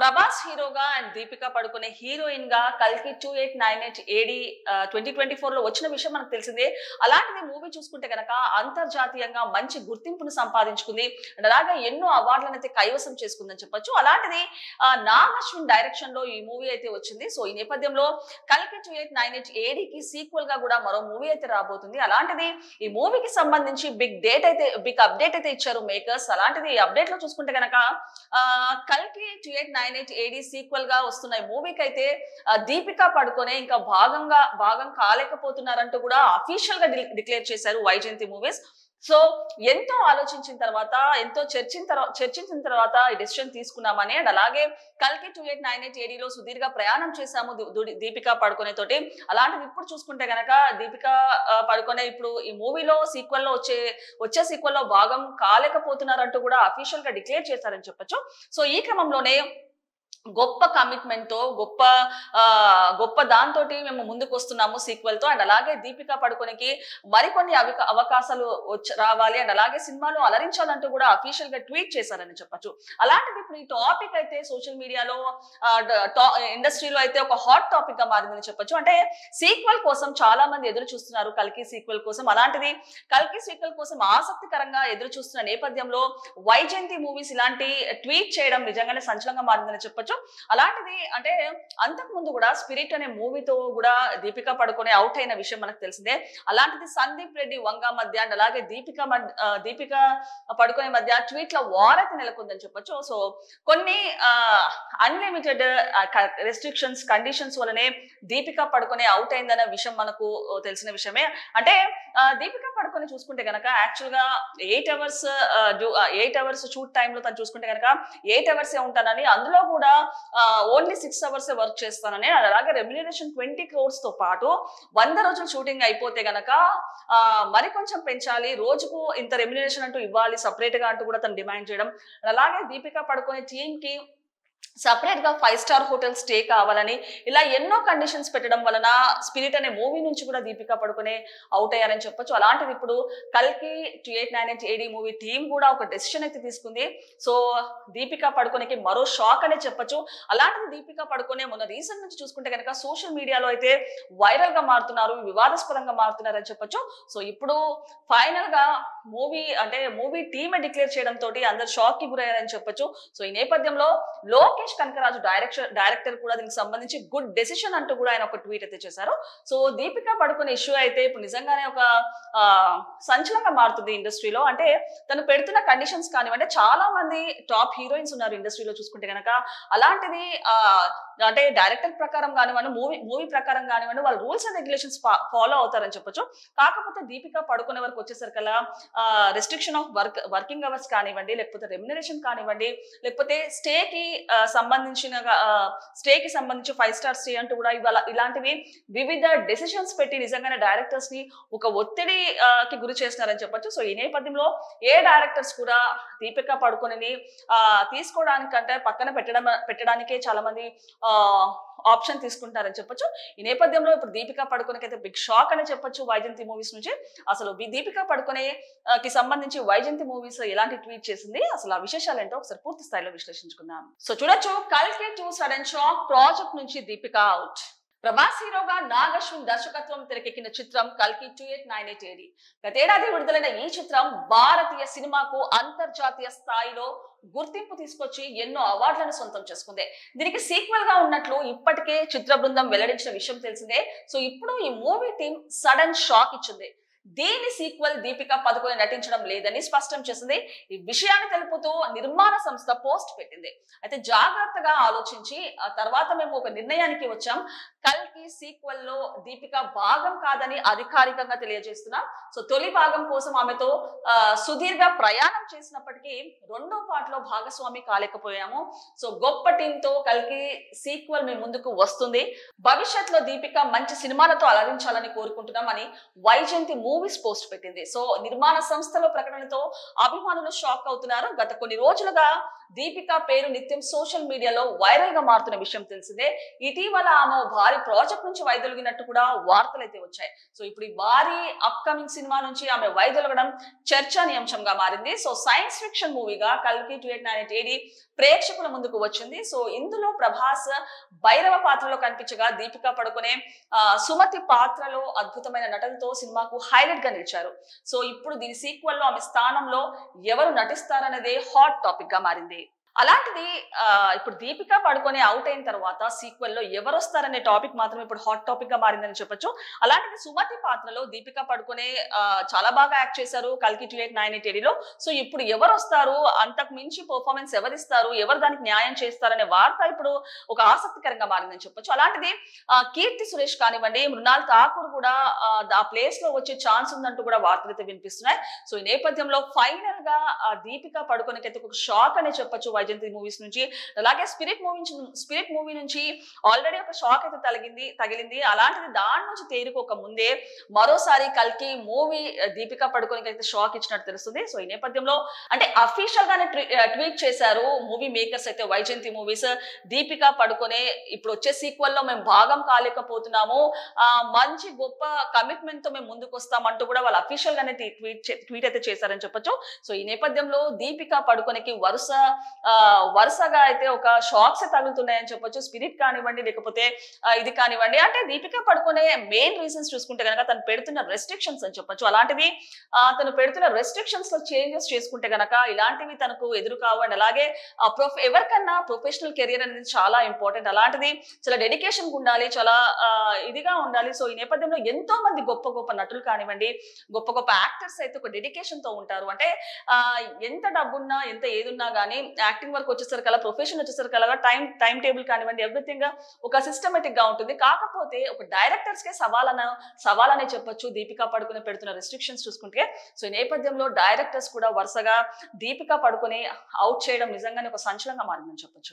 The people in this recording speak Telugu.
ప్రభాస్ హీరోగా అండ్ దీపికా పడుకునే హీరోయిన్ గా కల్కి 2898 ఏడి 2024 లో వచ్చిన విషయం మనకు తెలిసిందే. అలాంటిది మూవీ చూసుకుంటే గనక అంతర్జాతీయంగా మంచి గుర్తింపును సంపాదించుకుంది అండ్ అలాగే ఎన్నో అవార్డులను అయితే కైవసం చేసుకుందని చెప్పొచ్చు. అలాంటిది నాగ్ అశ్విన్ డైరెక్షన్ లో ఈ మూవీ అయితే వచ్చింది. సో ఈ నేపథ్యంలో కల్కి 2898 ఏడికి సీక్వెల్ గా కూడా మరో మూవీ అయితే రాబోతుంది. అలాంటిది ఈ మూవీకి సంబంధించి బిగ్ అప్డేట్ అయితే ఇచ్చారు మేకర్స్. అలాంటిది ఈ అప్డేట్ లో చూసుకుంటే గనక కల్కి 2898 ఏడి సీక్వెల్ గా వస్తున్న ఈ మూవీకి అయితే దీపికా పడుకునే ఇంకా భాగం కాలేకపోతున్నారంటూ కూడా అఫీషియల్ గా డిక్లేర్ చేశారు వైజయంతి మూవీస్. సో ఎంతో ఆలోచించిన తర్వాత ఎంతో చర్చించిన తర్వాత ఈ డెసిషన్ తీసుకున్నామని అండ్ అలాగే కల్కి 2898 ఏడీలో సుదీర్ఘ ప్రయాణం చేశాము దీపికా పడుకునే తోటి. అలాంటిది ఇప్పుడు చూసుకుంటే గనక దీపికా పడుకునే ఇప్పుడు ఈ మూవీలో సీక్వెల్ లో వచ్చే సీక్వెల్ లో భాగం కాలేకపోతున్నారంటూ కూడా అఫీషియల్ గా డిక్లేర్ చేశారని చెప్పొచ్చు. సో ఈ క్రమంలోనే గొప్ప కమిట్మెంట్ తో గొప్ప దాంతో మేము ముందుకు వస్తున్నాము సీక్వెల్ తో అండ్ అలాగే దీపికా పడుకునికి మరికొన్ని అవకాశాలు రావాలి అండ్ అలాగే సినిమాలు అలరించాలంటూ కూడా అఫీషియల్ గా ట్వీట్ చేశారని చెప్పొచ్చు. అలాంటిది ఇప్పుడు ఈ టాపిక్ అయితే సోషల్ మీడియాలో ఇండస్ట్రీలో అయితే ఒక హాట్ టాపిక్ గా మారిందని చెప్పొచ్చు. అంటే సీక్వెల్ కోసం చాలా మంది ఎదురు చూస్తున్నారు కల్కి సీక్వెల్ కోసం. అలాంటిది కల్కి సీక్వెల్ కోసం ఆసక్తికరంగా ఎదురు చూస్తున్న నేపథ్యంలో వైజయంతి మూవీస్ ఇలాంటి ట్వీట్ చేయడం నిజంగానే సంచలనంగా మారిందని చెప్పొచ్చు. అలాంటిది అంటే అంతకు ముందు కూడా స్పిరిట్ అనే మూవీతో కూడా దీపికా పడుకునే అవుట్ అయిన విషయం మనకు తెలిసిందే. అలాంటిది సందీప్ రెడ్డి వంగ మధ్య అండ్ అలాగే దీపికా పడుకునే మధ్య ట్వీట్ల వార్ అయితే నెలకొందని చెప్పొచ్చు. సో కొన్ని అన్లిమిటెడ్ రెస్ట్రిక్షన్స్ కండిషన్స్ వల్లనే దీపికా పడుకునే అవుట్ అయిందన్న విషయం మనకు తెలిసిన విషయమే. అంటే దీపికా పడుకుని చూసుకుంటే గనక యాక్చువల్ గా 8 అవర్స్ షూట్ టైమ్ లో తను చూసుకుంటే గనక 8 అవర్స్ ఉంటానని, అందులో కూడా ఓన్లీ 6 అవర్స్ వర్క్ చేస్తానని, అలాగే రెమ్యునరేషన్ 20 crores తో పాటు 100 రోజులు షూటింగ్ అయిపోతే గనక మరి కొంచెం పెంచాలి, రోజుకు ఇంత రెమ్యునరేషన్ అంటూ ఇవ్వాలి సపరేట్ గా అంటూ కూడా తను డిమాండ్ చేయడం. అలాగే దీపికా పడుకునే టీమ్ కి సపరేట్ గా 5 స్టార్ హోటల్ స్టే కావాలని ఇలా ఎన్నో కండిషన్స్ పెట్టడం వలన స్పిరిట్ అనే మూవీ నుంచి కూడా దీపికా పడుకునే అవుట్ అయ్యారని చెప్పొచ్చు. అలాంటిది ఇప్పుడు కల్కి 2898 ఏడి మూవీ టీమ్ కూడా ఒక డెసిషన్ అయితే తీసుకుంది. సో దీపికా పడుకునేకి మరో షాక్ అనే చెప్పొచ్చు. అలాంటిది దీపికా పడుకునే మొన్న రీసెంట్ నుంచి చూసుకుంటే కనుక సోషల్ మీడియాలో అయితే వైరల్ గా మారుతున్నారు, వివాదాస్పదంగా మారుతున్నారు అని చెప్పొచ్చు. సో ఇప్పుడు ఫైనల్ గా మూవీ టీమే డిక్లేర్ చేయడం తోటి అందరు షాక్ కి గురయ్యారని చెప్పొచ్చు. సో ఈ నేపథ్యంలో లోకేష్ కనకరాజు డైరెక్టర్ కూడా దీనికి సంబంధించి గుడ్ డెసిషన్ అంటూ కూడా ఆయన ఒక ట్వీట్ అయితే చేశారు. సో దీపికా పడుకునే ఇష్యూ అయితే ఇప్పుడు నిజంగానే ఒక సంచలనంగా మారుతుంది ఇండస్ట్రీలో. అంటే తను పెడుతున్న కండిషన్స్ కానివ్వండి, చాలా మంది టాప్ హీరోయిన్స్ ఉన్నారు ఇండస్ట్రీలో చూసుకుంటే కనుక. అలాంటిది అంటే డైరెక్టర్ ప్రకారం కానివ్వండి, మూవీ ప్రకారం కానివ్వండి, వాళ్ళ రూల్స్ అండ్ రెగ్యులేషన్స్ ఫాలో అవుతారని చెప్పొచ్చు. కాకపోతే దీపికా పడుకునే వరకు వచ్చేసరికల్లా రెస్ట్రిక్షన్ ఆఫ్ వర్కింగ్ అవర్స్ కానివ్వండి, లేకపోతే రెమ్యునరేషన్ కానివ్వండి, లేకపోతే స్టేకి సంబంధించి 5 స్టార్ స్టే అంటూ కూడా ఇలాంటివి వివిధ డెసిషన్స్ పెట్టి నిజంగానే డైరెక్టర్స్ ని ఒక ఒత్తిడికి గురి చేస్తున్నారని చెప్పొచ్చు. సో ఈ నేపథ్యంలో ఏ డైరెక్టర్స్ కూడా దీపికా పడుకుని తీసుకోవడానికంటే పక్కన పెట్టడానికే చాలా మంది ఆప్షన్ తీసుకుంటారని చెప్పొచ్చు. ఈ నేపథ్యంలో ఇప్పుడు దీపికా పడుకునేకి అయితే బిగ్ షాక్ అని చెప్పొచ్చు వైజయంతి మూవీస్ నుంచి. అసలు దీపికా పడుకునే కి సంబంధించి వైజయంతి మూవీస్ ఎలాంటి ట్వీట్ చేసింది, అసలు ఆ విశేషాలు ఏంటో ఒకసారి పూర్తి స్థాయిలో విశ్లేషించుకుందాం. సో చూడొచ్చు, కల్కి 2 సడన్ షాక్, ప్రాజెక్ట్ నుంచి దీపికా అవుట్. ప్రభాస్ హీరోగా నాగ్ అశ్విన్ దర్శకత్వం తెరకెక్కిన చిత్రం కల్కి 2898 ఏడి. గతేడాది విడుదలైన ఈ చిత్రం భారతీయ సినిమాకు అంతర్జాతీయ స్థాయిలో గుర్తింపు తీసుకొచ్చి ఎన్నో అవార్డులను సొంతం చేసుకుంది. దీనికి సీక్వెల్ గా ఉన్నట్లు ఇప్పటికే చిత్ర బృందం వెల్లడించిన విషయం తెలిసిందే. సో ఇప్పుడు ఈ మూవీ టీం సడన్ షాక్ ఇచ్చింది. దీని సీక్వెల్ దీపికా పడుకుని నటించడం లేదని స్పష్టం చేసింది. ఈ విషయాన్ని తెలుపుతూ నిర్మాణ సంస్థ పోస్ట్ పెట్టింది. అయితే జాగ్రత్తగా ఆలోచించి ఆ తర్వాత మేము ఒక నిర్ణయానికి వచ్చాం. కల్కి సీక్వెల్ లో దీపికా భాగం కాదని అధికారికంగా తెలియజేస్తున్నాం. సో తొలి భాగం కోసం ఆమెతో సుదీర్ఘ ప్రయాణం చేసినప్పటికీ రెండో పార్ట్ లో భాగస్వామి కాలేకపోయాము. సో గొప్ప టీంతో కల్కి సీక్వెల్ మీ ముందుకు వస్తుంది. భవిష్యత్తులో దీపికా మంచి సినిమాలతో అలరించాలని కోరుకుంటున్నామని వైజయంతి మూవీస్ పోస్ట్ పెట్టింది. సో నిర్మాణ సంస్థలో ప్రకటనతో అభిమానులు షాక్ అవుతున్నారు. గత కొన్ని రోజులుగా దీపిక పేరు నిత్యం సోషల్ మీడియాలో వైరల్ గా మారుతున్న విషయం తెలిసిందే. ఇటీవల ఆమె భారీ ప్రాజెక్ట్ నుంచి వైదొలిగినట్టు కూడా వార్తలు అయితే వచ్చాయి. సో ఇప్పుడు ఈ భారీ అప్కమింగ్ సినిమా నుంచి ఆమె వైదొలగడం చర్చనీయాంశంగా మారింది. సో సైన్స్ ఫిక్షన్ మూవీగా కల్కి 2898 ఏడి ప్రేక్షకుల ముందుకు వచ్చింది. సో ఇందులో ప్రభాస్ భైరవ పాత్రలో కనిపించగా దీపిక పడుకునే సుమతి పాత్రలో అద్భుతమైన నటనతో సినిమాకు హైలైట్ గా నిలిచారు. సో ఇప్పుడు దీని సీక్వెల్ లో ఆమె స్థానంలో ఎవరు నటిస్తారనేదే హాట్ టాపిక్ గా మారింది. అలాంటిది ఇప్పుడు దీపిక పడుకొని అవుట్ అయిన తర్వాత సీక్వెల్ లో ఎవరు వస్తారనే టాపిక్ మాత్రం ఇప్పుడు హాట్ టాపిక్ గా మారిందని చెప్పొచ్చు. అలాంటిది సుమతి పాత్రలో దీపిక పడుకునే చాలా బాగా యాక్ట్ చేశారు కల్కి 2898 లో. సో ఇప్పుడు ఎవరు వస్తారు, అంతకు మించి పర్ఫార్మెన్స్ ఎవరిస్తారు, ఎవరు దానికి న్యాయం చేస్తారనే వార్త ఇప్పుడు ఒక ఆసక్తికరంగా మారిందని చెప్పొచ్చు. అలాంటిది కీర్తి సురేష్ కానివ్వండి, మృణాల్ ఠాకూర్ కూడా ఆ ప్లేస్ లో వచ్చే ఛాన్స్ ఉందంటూ కూడా వార్తలు అయితే వినిపిస్తున్నాయి. సో ఈ నేపథ్యంలో ఫైనల్ గా దీపిక పడుకోనికి అయితే ఒక షాక్ అనే చెప్పొచ్చు వైజయంతి మూవీస్ నుంచి. అలాగే స్పిరిట్ మూవీ నుంచి ఆల్రెడీ ఒక షాక్ అయితే తగిలింది. అలాంటిది దాని నుంచి తేరుకోక ముందే మరోసారి కల్కి మూవీ దీపిక పడుకోనికి అయితే షాక్ ఇచ్చినట్టు తెలుస్తుంది. సో ఈ నేపథ్యంలో అంటే అఫీషియల్ గానే ట్వీట్ చేశారు మూవీ మేకర్స్ అయితే వైజయంతి మూవీస్. దీపిక పడుకునే ఇప్పుడు వచ్చే సీక్వెల్ లో మేము భాగం కాలేకపోతున్నాము, మంచి గొప్ప కమిట్మెంట్ తో మేము ముందుకు వస్తామంటూ కూడా వాళ్ళు అఫీషియల్ గానే ట్వీట్ అయితే చేశారని చెప్పొచ్చు. సో ఈ నేపథ్యంలో దీపిక పడుకోనికి వరుసగా అయితే ఒక షాక్స్ తగులుతున్నాయని చెప్పొచ్చు. స్పిరిట్ కానివ్వండి, లేకపోతే ఇది కానివ్వండి. అంటే దీపిక పడుకునే మెయిన్ రీజన్స్ చూసుకుంటే కనుక తను పెడుతున్న రెస్ట్రిక్షన్స్ అని చెప్పొచ్చు. అలాంటివి తను పెడుతున్న రెస్ట్రిక్షన్స్ లో చేంజెస్ చేసుకుంటే గనక ఇలాంటివి తనకు ఎదురు కావు. అండ్ అలాగే ఎవరికన్నా ప్రొఫెషనల్ కెరియర్ అనేది చాలా ఇంపార్టెంట్. అలాంటిది చాలా డెడికేషన్ ఉండాలి, చాలా ఇదిగా ఉండాలి. సో ఈ నేపథ్యంలో ఎంతో మంది గొప్ప గొప్ప నటులు కానివ్వండి, గొప్ప గొప్ప యాక్టర్స్ అయితే ఒక డెడికేషన్ తో ఉంటారు. అంటే ఎంత డబ్బున్నా ఎంత ఏదున్నా గానీ యాక్టింగ్ వర్క్ వచ్చేసరికి అలా, ప్రొఫెషన్ వచ్చేసరికి అలాగా టైం టేబుల్ కానివ్వండి, ఎవ్రీథింగ్ ఒక సిస్టమేటిక్ గా ఉంటుంది. కాకపోతే ఒక డైరెక్టర్స్ కే సవాలనే చెప్పొచ్చు దీపిక పడుకునే పెడుతున్న రెస్ట్రిక్షన్స్ చూసుకుంటే. సో ఈ నేపథ్యంలో డైరెక్టర్స్ కూడా వరుసగా దీపిక పడుకుని అవుట్ చేయడం నిజంగానే ఒక సంచలనంగా మారిందని చెప్పొచ్చు.